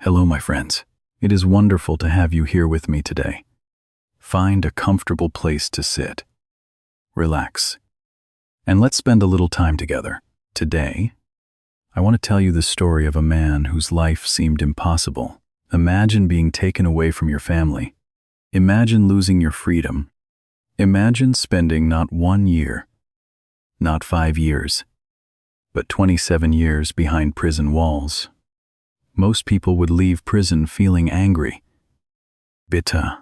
Hello, my friends. It is wonderful to have you here with me today. Find a comfortable place to sit. Relax. And let's spend a little time together. Today, I want to tell you the story of a man whose life seemed impossible. Imagine being taken away from your family. Imagine losing your freedom. Imagine spending not 1 year, not 5 years, but 27 years behind prison walls. Most people would leave prison feeling angry, bitter,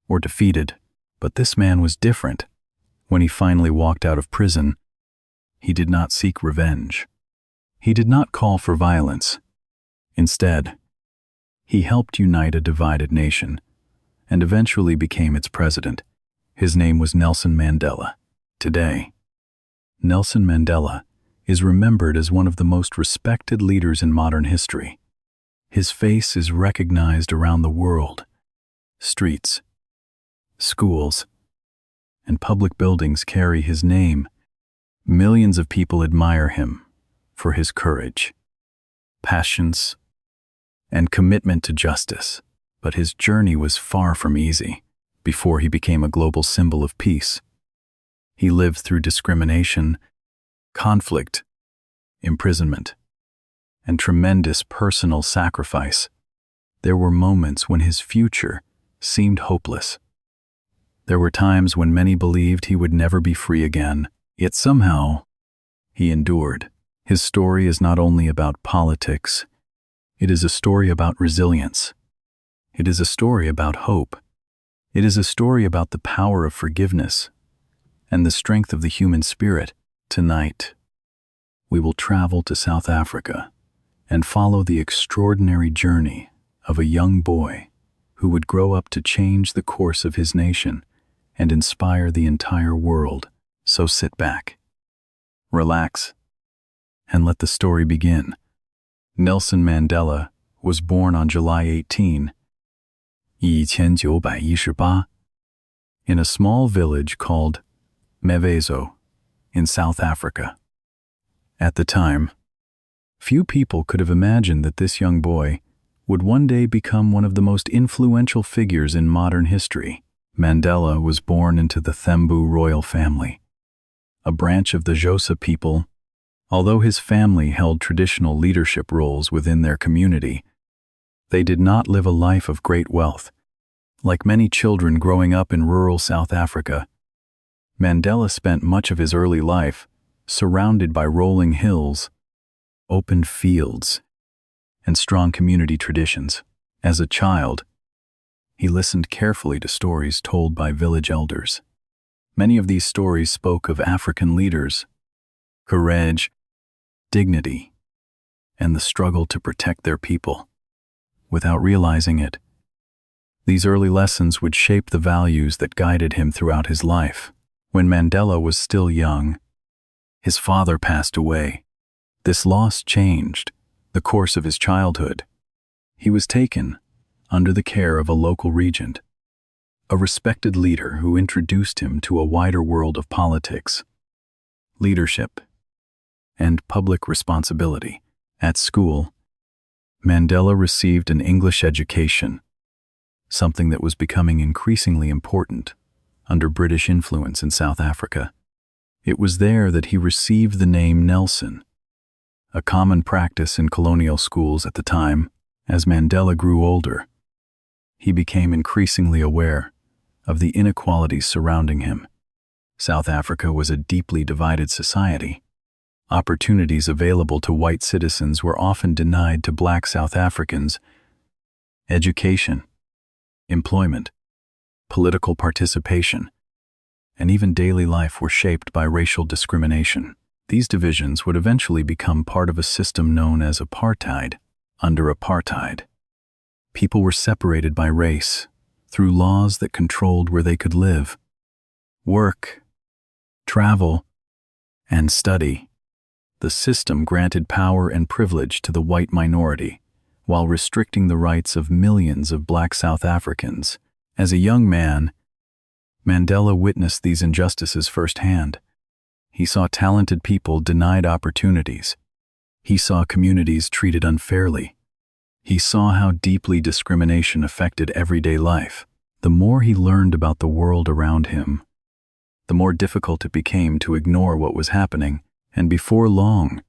or defeated, but this man was different. When he finally walked out of prison, he did not seek revenge. He did not call for violence. Instead, he helped unite a divided nation and eventually became its president. His name was Nelson Mandela. Today, Nelson Mandela is remembered as one of the most respected leaders in modern history. His face is recognized around the world. Streets, schools, and public buildings carry his name. Millions of people admire him for his courage, patience, and commitment to justice. But his journey was far from easy. Before he became a global symbol of peace, he lived through discrimination, conflict, imprisonment, and tremendous personal sacrifice. There were moments when his future seemed hopeless. There were times when many believed he would never be free again, yet somehow he endured. His story is not only about politics, it is a story about resilience. It is a story about hope. It is a story about the power of forgiveness and the strength of the human spirit. Tonight, we will travel to South Africa and follow the extraordinary journey of a young boy who would grow up to change the course of his nation and inspire the entire world. So sit back, relax, and let the story begin. Nelson Mandela was born on July 18, 1918, in a small village called Mevezo in South Africa. At the time, few people could have imagined that this young boy would one day become one of the most influential figures in modern history. Mandela was born into the Thembu royal family, a branch of the Xhosa people. Although his family held traditional leadership roles within their community, they did not live a life of great wealth. Like many children growing up in rural South Africa, Mandela spent much of his early life surrounded by rolling hills, open fields, and strong community traditions. As a child, he listened carefully to stories told by village elders. Many of these stories spoke of African leaders, courage, dignity, and the struggle to protect their people. Without realizing it, these early lessons would shape the values that guided him throughout his life. When Mandela was still young, his father passed away. This loss changed the course of his childhood. He was taken under the care of a local regent, a respected leader who introduced him to a wider world of politics, leadership, and public responsibility. At school, Mandela received an English education, something that was becoming increasingly important under British influence in South Africa. It was there that he received the name Nelson, a common practice in colonial schools at the time. As Mandela grew older, he became increasingly aware of the inequalities surrounding him. South Africa was a deeply divided society. Opportunities available to white citizens were often denied to black South Africans. Education, employment, political participation, and even daily life were shaped by racial discrimination. These divisions would eventually become part of a system known as apartheid. Under apartheid, people were separated by race through laws that controlled where they could live, work, travel, and study. The system granted power and privilege to the white minority while restricting the rights of millions of black South Africans. As a young man, Mandela witnessed these injustices firsthand. He saw talented people denied opportunities. He saw communities treated unfairly, He saw how deeply discrimination affected everyday life. The more he learned about the world around him, the more difficult it became to ignore what was happening, and before long,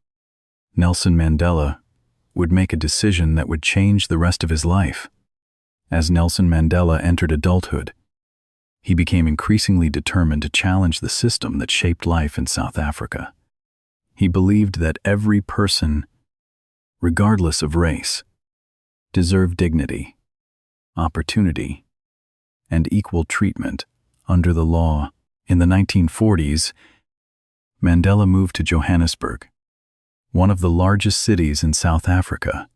Nelson Mandela would make a decision that would change the rest of his life. As Nelson Mandela entered adulthood, he became increasingly determined to challenge the system that shaped life in South Africa. He believed that every person, regardless of race, deserved dignity, opportunity, and equal treatment under the law. In the 1940s, Mandela moved to Johannesburg, one of the largest cities in South Africa.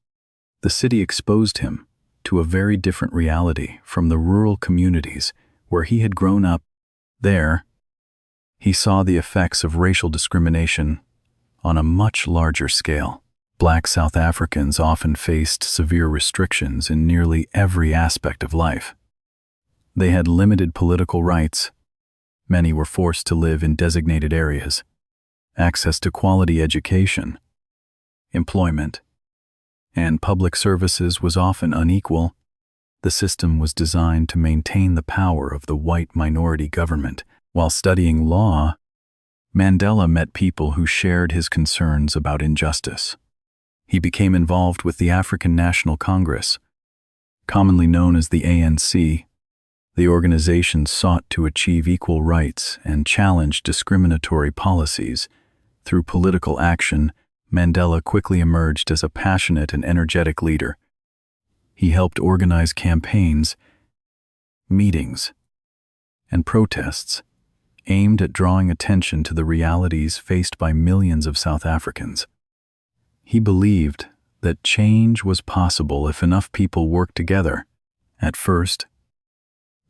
The city exposed him to a very different reality from the rural communities where he had grown up. There, he saw the effects of racial discrimination on a much larger scale. Black South Africans often faced severe restrictions in nearly every aspect of life. They had limited political rights. Many were forced to live in designated areas. Access to quality education, employment, and public services was often unequal. The system was designed to maintain the power of the white minority government. While studying law, Mandela met people who shared his concerns about injustice. He became involved with the African National Congress, commonly known as the ANC. The organization sought to achieve equal rights and challenge discriminatory policies. Through political action, Mandela quickly emerged as a passionate and energetic leader. He helped organize campaigns, meetings, and protests aimed at drawing attention to the realities faced by millions of South Africans. He believed that change was possible if enough people worked together. At first,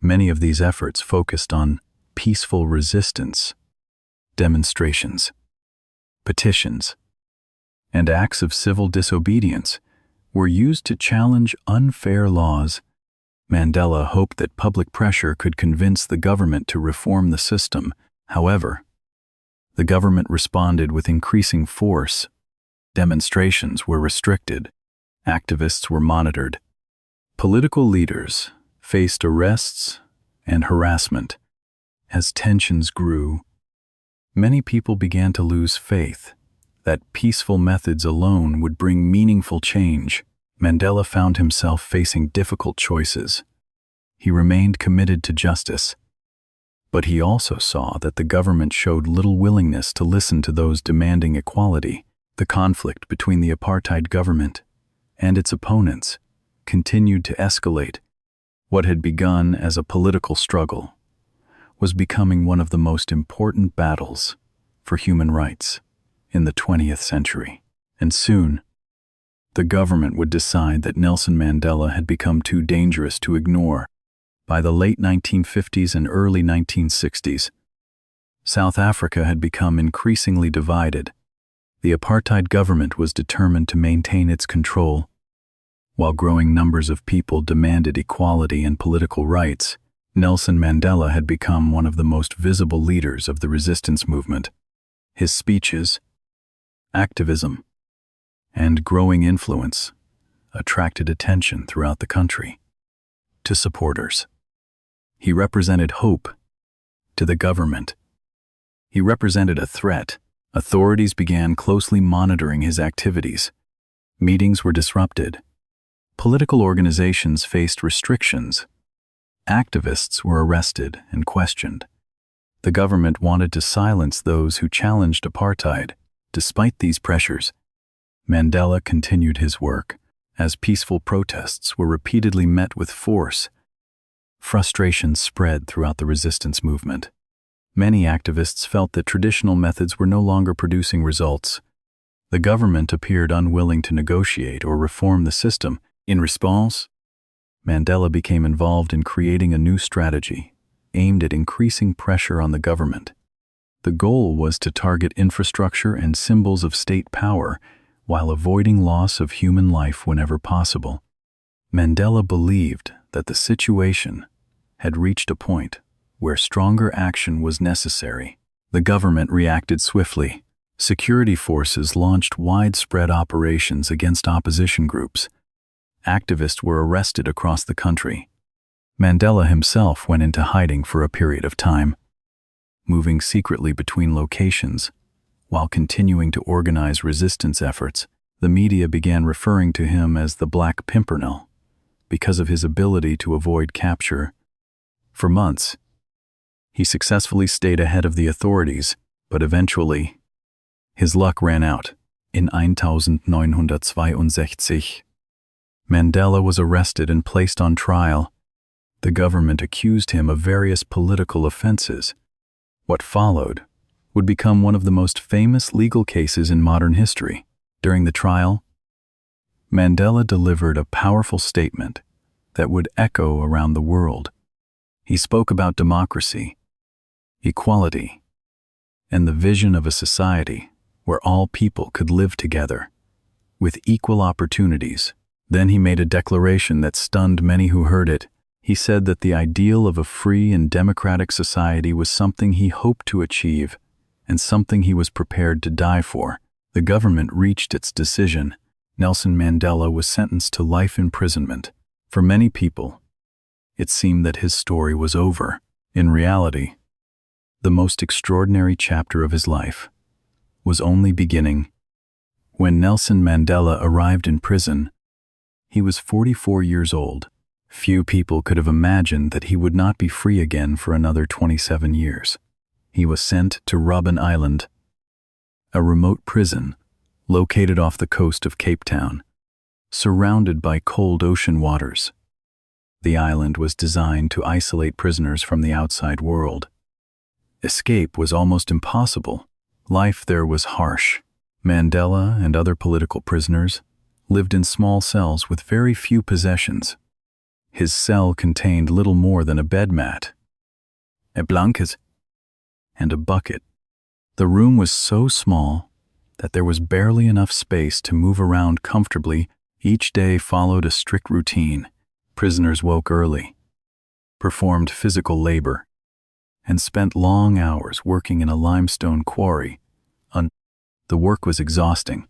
many of these efforts focused on peaceful resistance, demonstrations, petitions, and acts of civil disobedience were used to challenge unfair laws. Mandela hoped that public pressure could convince the government to reform the system. However, the government responded with increasing force. Demonstrations were restricted, activists were monitored, political leaders faced arrests and harassment. As tensions grew, many people began to lose faith that peaceful methods alone would bring meaningful change. Mandela found himself facing difficult choices. He remained committed to justice, but he also saw that the government showed little willingness to listen to those demanding equality. The conflict between the apartheid government and its opponents continued to escalate. What had begun as a political struggle was becoming one of the most important battles for human rights in the 20th century. And soon, the government would decide that Nelson Mandela had become too dangerous to ignore. By the late 1950s and early 1960s, South Africa had become increasingly divided. The apartheid government was determined to maintain its control. While growing numbers of people demanded equality and political rights, Nelson Mandela had become one of the most visible leaders of the resistance movement. His speeches, activism, and growing influence attracted attention throughout the country. To supporters, he represented hope. To the government, he represented a threat. Authorities began closely monitoring his activities. Meetings were disrupted. Political organizations faced restrictions. Activists were arrested and questioned. The government wanted to silence those who challenged apartheid. Despite these pressures, Mandela continued his work. As peaceful protests were repeatedly met with force, frustration spread throughout the resistance movement. Many activists felt that traditional methods were no longer producing results. The government appeared unwilling to negotiate or reform the system. In response, Mandela became involved in creating a new strategy aimed at increasing pressure on the government. The goal was to target infrastructure and symbols of state power while avoiding loss of human life whenever possible. Mandela believed that the situation had reached a point where stronger action was necessary. The government reacted swiftly. Security forces launched widespread operations against opposition groups. activists were arrested across the country. Mandela himself went into hiding for a period of time, moving secretly between locations. While continuing to organize resistance efforts, the media began referring to him as the Black Pimpernel because of his ability to avoid capture. For months, he successfully stayed ahead of the authorities, but eventually, his luck ran out. In 1962, Mandela was arrested and placed on trial. The government accused him of various political offenses. What followed would become one of the most famous legal cases in modern history. During the trial, Mandela delivered a powerful statement that would echo around the world. He spoke about democracy, equality, and the vision of a society where all people could live together with equal opportunities. Then he made a declaration that stunned many who heard it. He said that the ideal of a free and democratic society was something he hoped to achieve and something he was prepared to die for. The government reached its decision. Nelson Mandela was sentenced to life imprisonment. For many people, it seemed that his story was over. In reality, the most extraordinary chapter of his life was only beginning. When Nelson Mandela arrived in prison, he was 44 years old. Few people could have imagined that he would not be free again for another 27 years. He was sent to Robben Island, a remote prison located off the coast of Cape Town, surrounded by cold ocean waters. The island was designed to isolate prisoners from the outside world. Escape was almost impossible. Life there was harsh. Mandela and other political prisoners lived in small cells with very few possessions. His cell contained little more than a bed mat, a blanket, and a bucket. The room was so small that there was barely enough space to move around comfortably. Each day followed a strict routine. Prisoners woke early, performed physical labor, and spent long hours working in a limestone quarry. The work was exhausting.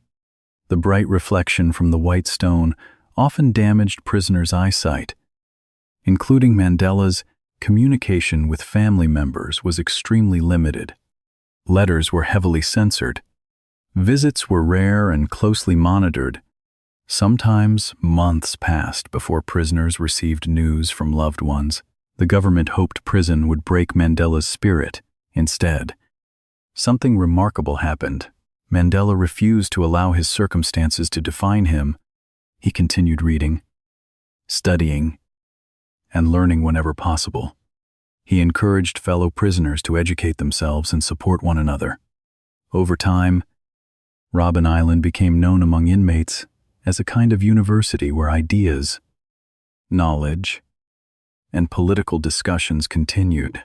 The bright reflection from the white stone often damaged prisoners' eyesight. Including Mandela's, communication with family members was extremely limited. Letters were heavily censored. Visits were rare and closely monitored. Sometimes months passed before prisoners received news from loved ones. The government hoped prison would break Mandela's spirit. Instead, something remarkable happened. Mandela refused to allow his circumstances to define him. He continued reading, studying, and learning whenever possible. He encouraged fellow prisoners to educate themselves and support one another. Over time, Robben Island became known among inmates as a kind of university where ideas, knowledge, and political discussions continued.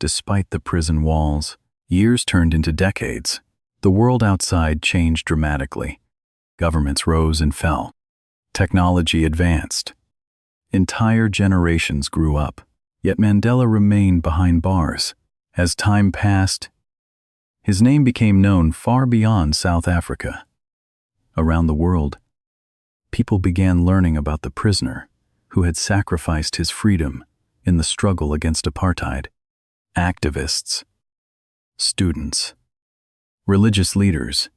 Despite the prison walls, years turned into decades. The world outside changed dramatically. Governments rose and fell. Technology advanced. Entire generations grew up, yet Mandela remained behind bars. As time passed, his name became known far beyond South Africa. Around the world, people began learning about the prisoner who had sacrificed his freedom in the struggle against apartheid. Activists, students, religious leaders,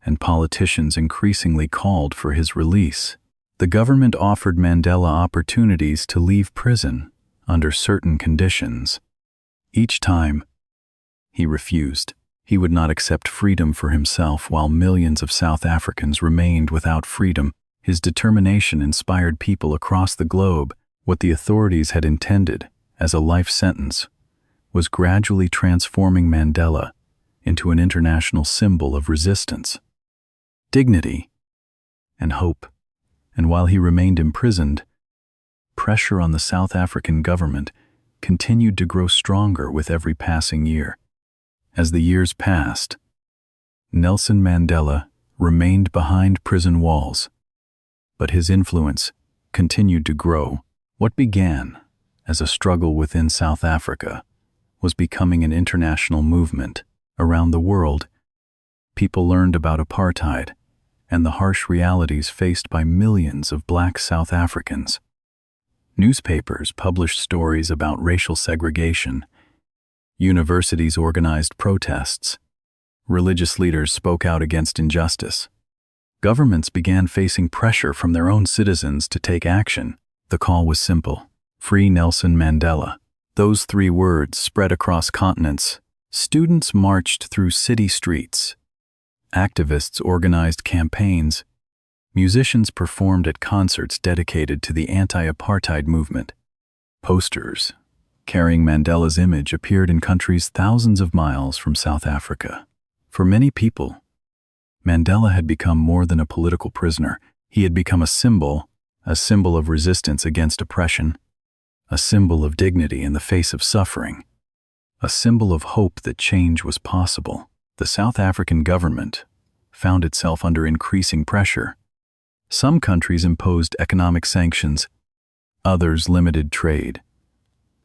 and politicians increasingly called for his release. The government offered Mandela opportunities to leave prison under certain conditions. Each time, he refused. He would not accept freedom for himself while millions of South Africans remained without freedom. His determination inspired people across the globe. What the authorities had intended as a life sentence was gradually transforming Mandela into an international symbol of resistance, dignity, and hope. And while he remained imprisoned, pressure on the South African government continued to grow stronger with every passing year. As the years passed, Nelson Mandela remained behind prison walls, but his influence continued to grow. What began as a struggle within South Africa was becoming an international movement. Around the world, people learned about apartheid and the harsh realities faced by millions of Black South Africans. Newspapers published stories about racial segregation. Universities organized protests. Religious leaders spoke out against injustice. Governments began facing pressure from their own citizens to take action. The call was simple: free Nelson Mandela. Those 3 words spread across continents. Students marched through city streets. Activists organized campaigns. Musicians performed at concerts dedicated to the anti-apartheid movement. Posters carrying Mandela's image appeared in countries thousands of miles from South Africa. For many people, Mandela had become more than a political prisoner. He had become a symbol of resistance against oppression, a symbol of dignity in the face of suffering, a symbol of hope that change was possible. The South African government found itself under increasing pressure. Some countries imposed economic sanctions, others limited trade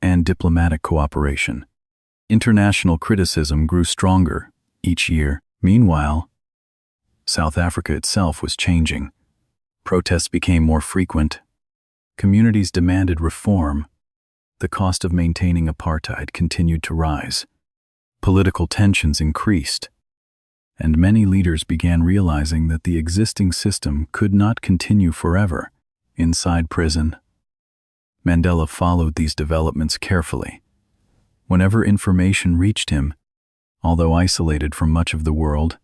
and diplomatic cooperation. International criticism grew stronger each year. Meanwhile, South Africa itself was changing. Protests became more frequent. Communities demanded reform. The cost of maintaining apartheid continued to rise. Political tensions increased, and many leaders began realizing that the existing system could not continue forever. Inside prison, Mandela followed these developments carefully. Whenever information reached him, although isolated from much of the world,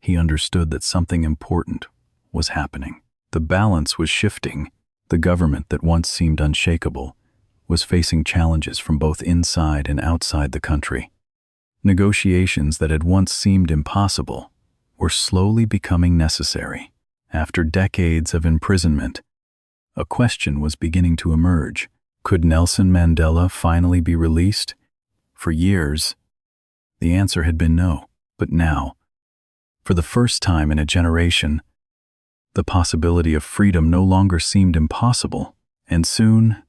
he understood that something important was happening. The balance was shifting. The government that once seemed unshakable was facing challenges from both inside and outside the country. Negotiations that had once seemed impossible were slowly becoming necessary. After decades of imprisonment, a question was beginning to emerge. Could Nelson Mandela finally be released? For years, the answer had been no. But now, for the first time in a generation, the possibility of freedom no longer seemed impossible. And soon,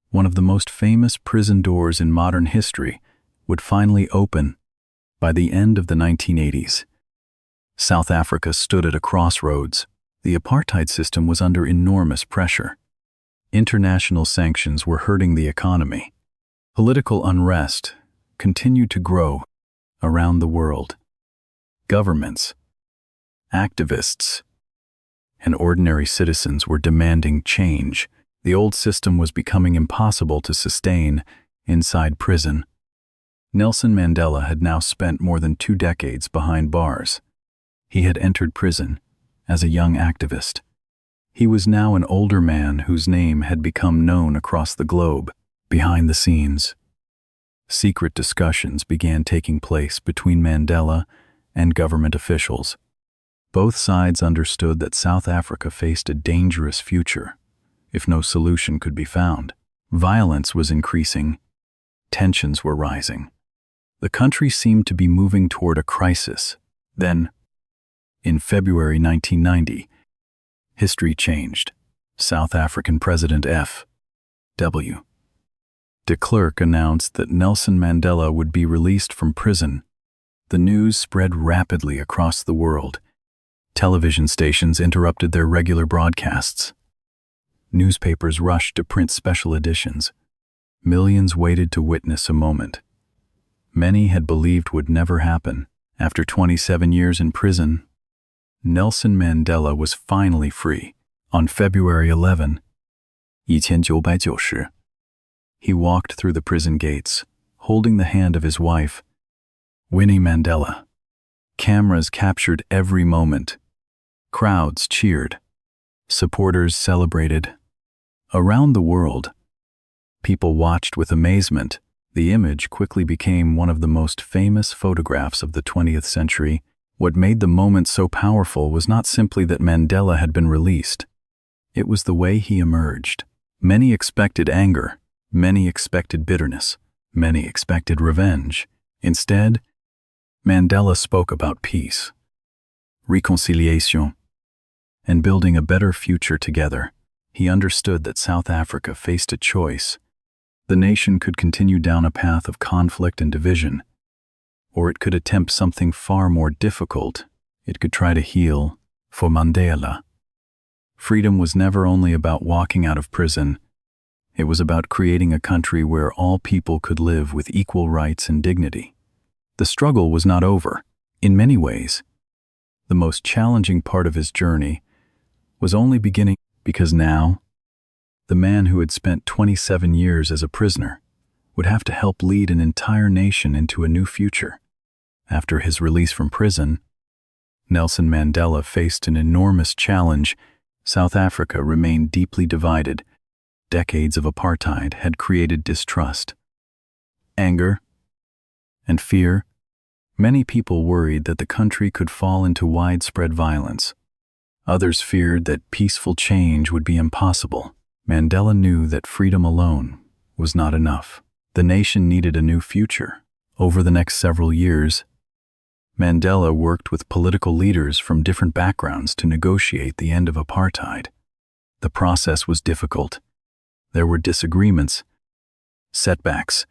one of the most famous prison doors in modern history would finally open. By the end of the 1980s, South Africa stood at a crossroads. The apartheid system was under enormous pressure. International sanctions were hurting the economy. Political unrest continued to grow around the world. Governments, activists, and ordinary citizens were demanding change. The old system was becoming impossible to sustain inside prison. Nelson Mandela had now spent more than 2 decades behind bars. He had entered prison as a young activist. He was now an older man whose name had become known across the globe. Behind the scenes, secret discussions began taking place between Mandela and government officials. Both sides understood that South Africa faced a dangerous future if no solution could be found. Violence was increasing. Tensions were rising. The country seemed to be moving toward a crisis. Then, in February 1990, history changed. South African President F.W. de Klerk announced that Nelson Mandela would be released from prison. The news spread rapidly across the world. Television stations interrupted their regular broadcasts. Newspapers rushed to print special editions. Millions waited to witness a moment many had believed would never happen. After 27 years in prison, Nelson Mandela was finally free. On February 11, 1990, he walked through the prison gates, holding the hand of his wife, Winnie Mandela. Cameras captured every moment. Crowds cheered. Supporters celebrated. Around the world, people watched with amazement. The image quickly became one of the most famous photographs of the 20th century. What made the moment so powerful was not simply that Mandela had been released. It was the way he emerged. Many expected anger. Many expected bitterness. Many expected revenge. Instead, Mandela spoke about peace, reconciliation, and building a better future together. He understood that South Africa faced a choice. The nation could continue down a path of conflict and division, or it could attempt something far more difficult. It could try to heal, For Mandela, freedom was never only about walking out of prison. It was about creating a country where all people could live with equal rights and dignity. The struggle was not over. In many ways, the most challenging part of his journey was only beginning, because now, the man who had spent 27 years as a prisoner would have to help lead an entire nation into a new future. After his release from prison, Nelson Mandela faced an enormous challenge. South Africa remained deeply divided. Decades of apartheid had created distrust, anger, and fear. Many people worried that the country could fall into widespread violence. Others feared that peaceful change would be impossible. Mandela knew that freedom alone was not enough. The nation needed a new future. Over the next several years, Mandela worked with political leaders from different backgrounds to negotiate the end of apartheid. The process was difficult. There were disagreements, setbacks,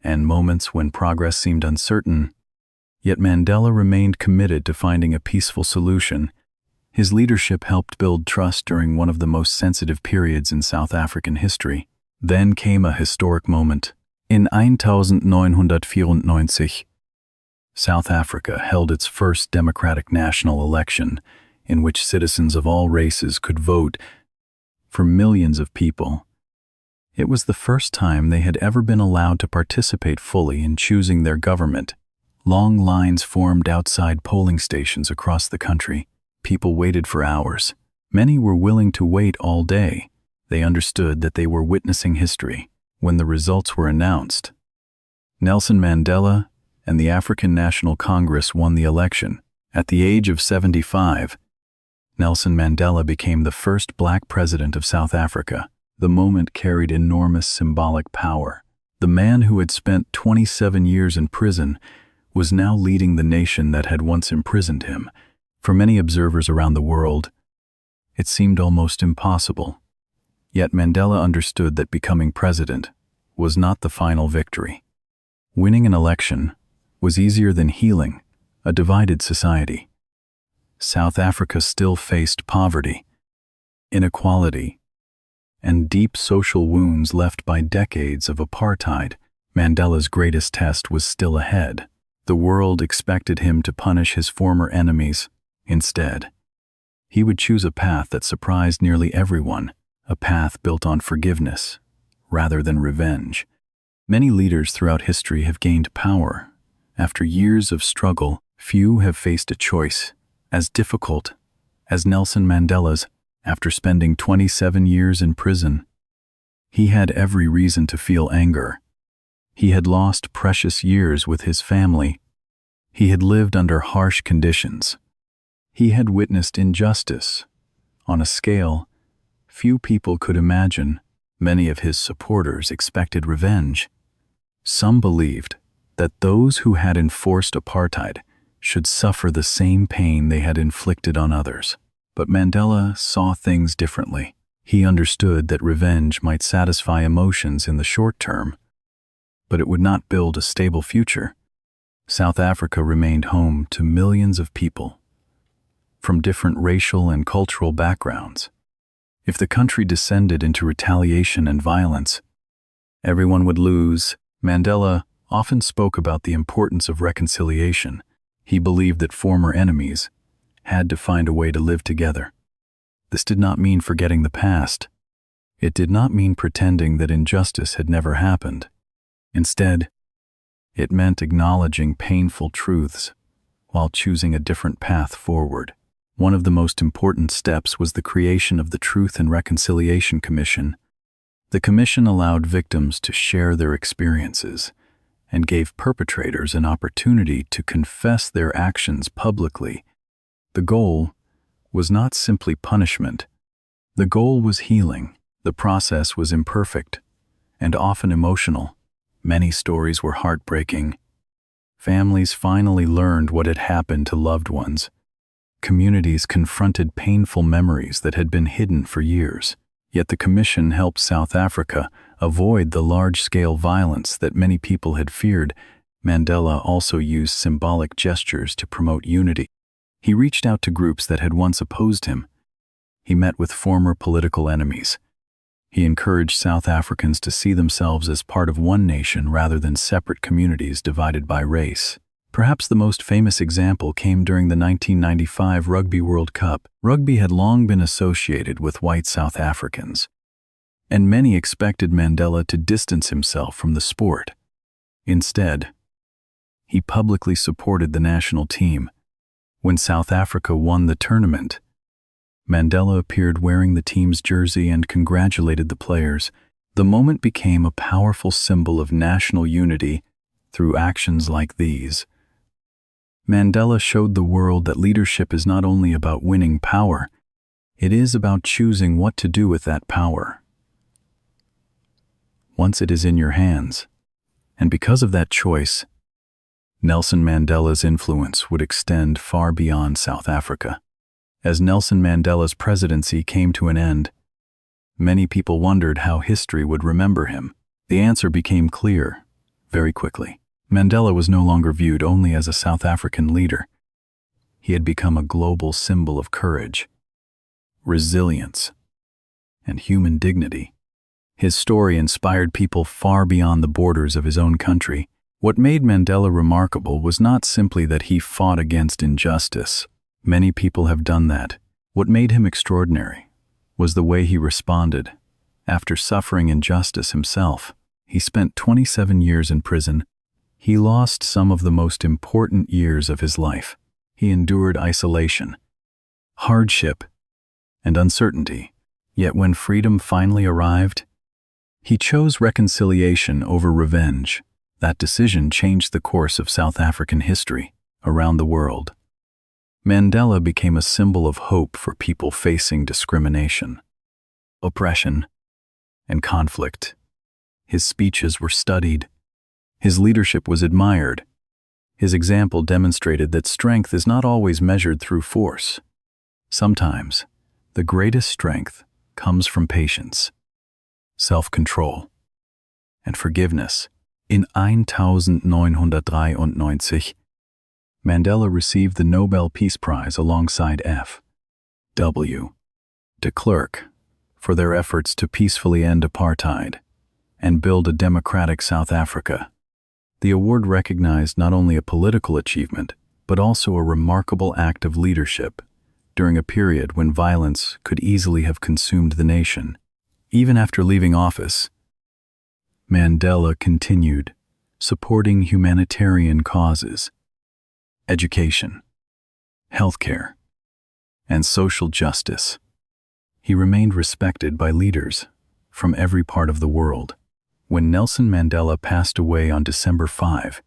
and moments when progress seemed uncertain. Yet Mandela remained committed to finding a peaceful solution. His leadership helped build trust during one of the most sensitive periods in South African history. Then came a historic moment. In 1994, South Africa held its first democratic national election, in which citizens of all races could vote. For millions of people, it was the first time they had ever been allowed to participate fully in choosing their government. Long lines formed outside polling stations across the country. People waited for hours. Many were willing to wait all day. They understood that they were witnessing history. When the results were announced, Nelson Mandela and the African National Congress won the election. At the age of 75, Nelson Mandela became the first black president of South Africa. The moment carried enormous symbolic power. The man who had spent 27 years in prison was now leading the nation that had once imprisoned him. For many observers around the world, it seemed almost impossible. Yet Mandela understood that becoming president was not the final victory. Winning an election was easier than healing a divided society. South Africa still faced poverty, inequality, and deep social wounds left by decades of apartheid. Mandela's greatest test was still ahead. The world expected him to punish his former enemies. Instead, he would choose a path that surprised nearly everyone, a path built on forgiveness rather than revenge. Many leaders throughout history have gained power. After years of struggle, few have faced a choice as difficult as Nelson Mandela's. After spending 27 years in prison, he had every reason to feel anger. He had lost precious years with his family. He had lived under harsh conditions. He had witnessed injustice on a scale few people could imagine. Many of his supporters expected revenge. Some believed that those who had enforced apartheid should suffer the same pain they had inflicted on others. But Mandela saw things differently. He understood that revenge might satisfy emotions in the short term, but it would not build a stable future. South Africa remained home to millions of people from different racial and cultural backgrounds. If the country descended into retaliation and violence, everyone would lose. Mandela often spoke about the importance of reconciliation. He believed that former enemies had to find a way to live together. This did not mean forgetting the past. It did not mean pretending that injustice had never happened. Instead, it meant acknowledging painful truths while choosing a different path forward. One of the most important steps was the creation of the Truth and Reconciliation Commission. The commission allowed victims to share their experiences and gave perpetrators an opportunity to confess their actions publicly. The goal was not simply punishment. The goal was healing. The process was imperfect and often emotional. Many stories were heartbreaking. Families finally learned what had happened to loved ones. Communities confronted painful memories that had been hidden for years. Yet the commission helped South Africa avoid the large-scale violence that many people had feared. Mandela also used symbolic gestures to promote unity. He reached out to groups that had once opposed him. He met with former political enemies. He encouraged South Africans to see themselves as part of one nation rather than separate communities divided by race. Perhaps the most famous example came during the 1995 Rugby World Cup. Rugby had long been associated with white South Africans, and many expected Mandela to distance himself from the sport. Instead, he publicly supported the national team. When South Africa won the tournament, Mandela appeared wearing the team's jersey and congratulated the players. The moment became a powerful symbol of national unity through actions like these. Mandela showed the world that leadership is not only about winning power, it is about choosing what to do with that power once it is in your hands. And because of that choice, Nelson Mandela's influence would extend far beyond South Africa. As Nelson Mandela's presidency came to an end, many people wondered how history would remember him. The answer became clear very quickly. Mandela was no longer viewed only as a South African leader. He had become a global symbol of courage, resilience, and human dignity. His story inspired people far beyond the borders of his own country. What made Mandela remarkable was not simply that he fought against injustice. Many people have done that. What made him extraordinary was the way he responded. After suffering injustice himself, he spent 27 years in prison. He lost some of the most important years of his life. He endured isolation, hardship, and uncertainty. Yet when freedom finally arrived, he chose reconciliation over revenge. That decision changed the course of South African history around the world. Mandela became a symbol of hope for people facing discrimination, oppression, and conflict. His speeches were studied. His leadership was admired. His example demonstrated that strength is not always measured through force. Sometimes, the greatest strength comes from patience, self-control, and forgiveness. In 1993, Mandela received the Nobel Peace Prize alongside F.W. de Klerk for their efforts to peacefully end apartheid and build a democratic South Africa. The award recognized not only a political achievement, but also a remarkable act of leadership during a period when violence could easily have consumed the nation. Even after leaving office, Mandela continued supporting humanitarian causes, education, healthcare, and social justice. He remained respected by leaders from every part of the world. When Nelson Mandela passed away on December 5,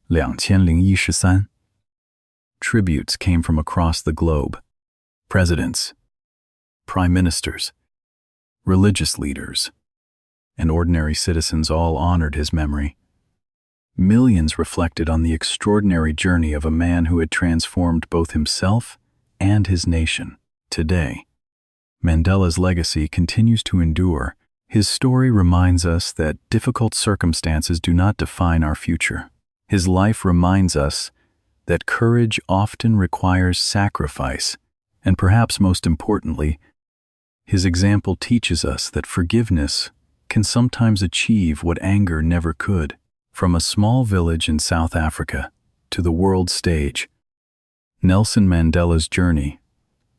2013, tributes came from across the globe. Presidents, prime ministers, religious leaders, and ordinary citizens all honored his memory. Millions reflected on the extraordinary journey of a man who had transformed both himself and his nation. Today, Mandela's legacy continues to endure. His story reminds us that difficult circumstances do not define our future. His life reminds us that courage often requires sacrifice, and perhaps most importantly, his example teaches us that forgiveness can sometimes achieve what anger never could. From a small village in South Africa to the world stage, Nelson Mandela's journey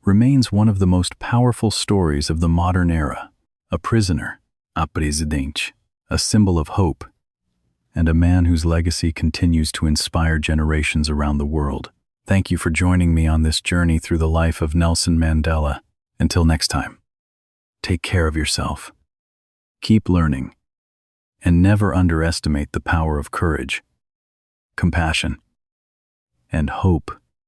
remains one of the most powerful stories of the modern era. A prisoner, Apartheid, a symbol of hope, and a man whose legacy continues to inspire generations around the world. Thank you for joining me on this journey through the life of Nelson Mandela. Until next time, take care of yourself, keep learning, and never underestimate the power of courage, compassion, and hope.